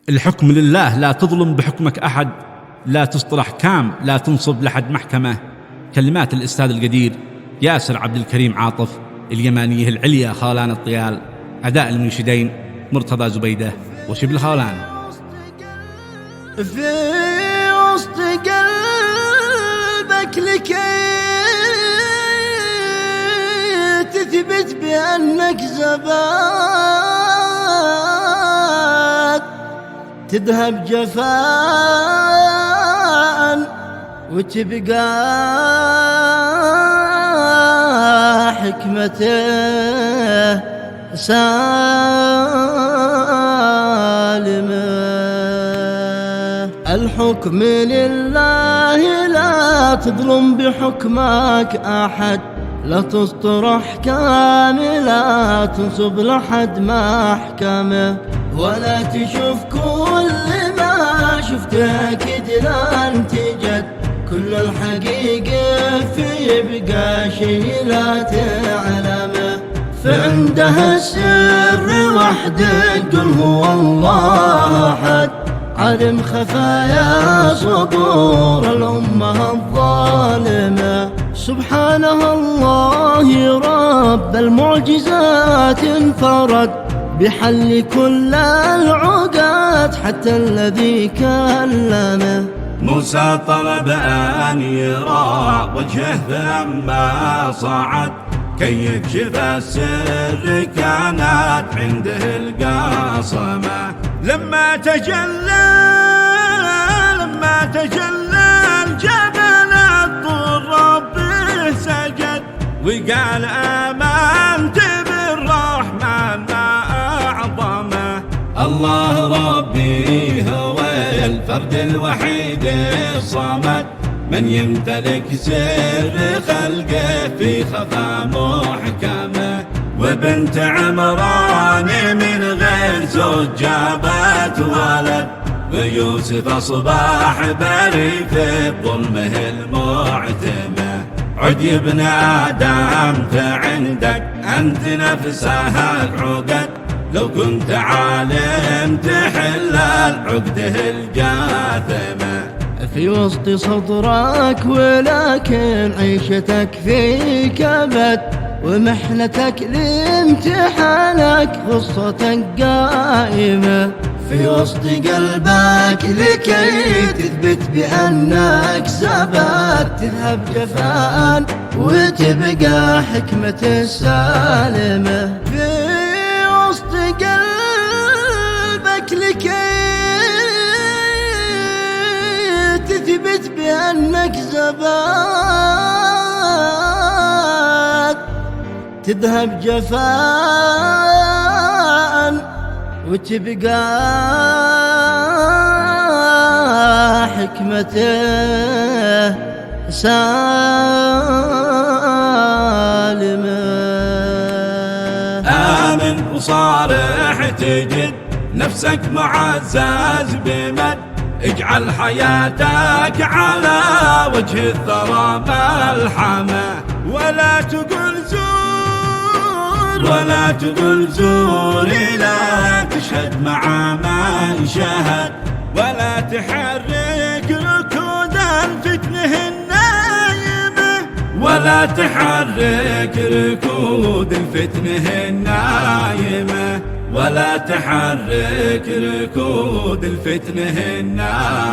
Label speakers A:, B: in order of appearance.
A: الحكم لله، لا تظلم بحكمك أحد، لا تسطر أحكام، لا تنصب لحد محكمة. كلمات الأستاذ القدير ياسر عبد الكريم عاطف، اليمانية العليا خولان الطيال. أداء المنشدين مرتضى زبيدة وشبل خولان.
B: في وسط قلبك لكي تثبت بأنك زباد، تذهب جفاء وتبقى حكمته سالمة. الحكم لله، لا تظلم بحكمك أحد، لا تسطر أحكام، لا تنصب لحد محكمة، ولا تشوف كل ما شفته أكيد لا انتجد، كل الحقيقة في بقى شي لا تعلمه، فعنده السر وحده قل هو الله أحد، علم خفايا صدور الأمة الظالمة. سبحانه الله رب المعجزات، انفرد بحل كل العقد حتى الذي كلمه.
C: موسى طلب أن يرى وجهه لما صعد، كي يكشف السر كانت عنده القاصمة. لما تجلى الجبل الطور ربه سجد، وقال آمنت بالرحمن ما أعظمه. الله ربي هو الفرد الوحيد الصمد، من يمتلك سر خلقه في خفا محكمه. وبنت عمران من غير زوج جابت ولد، ويوسف أصبح بريء في ظلمه المعتمه. عد يا ابن آدم فعندك أنت نفسها العقد، لو كنت عالم تحل العقده الجاثمة.
B: في وسط صدرك ولكن عيشتك في كبد، ومحنتك لامتحانك قصتك قائمة. في وسط قلبك لكي تثبت بأنك زبد، تذهب جفاء وتبقى حكمة السالمة. في وسط قلبك لكي تثبت بأنك زبد، تذهب جفاء وتبقى حكمته سالمة.
C: آمن وصارح تجد نفسك معزز بمد، اجعل حياتك على وجه الثرى ملحمة. ولا تقول زور لا تشهد مع من شهد، ولا تحرك ركود الفتنه النايمة، ولا تحرك ركود الفتنه النايمة، ولا تحرك ركود الفتنه النايمة.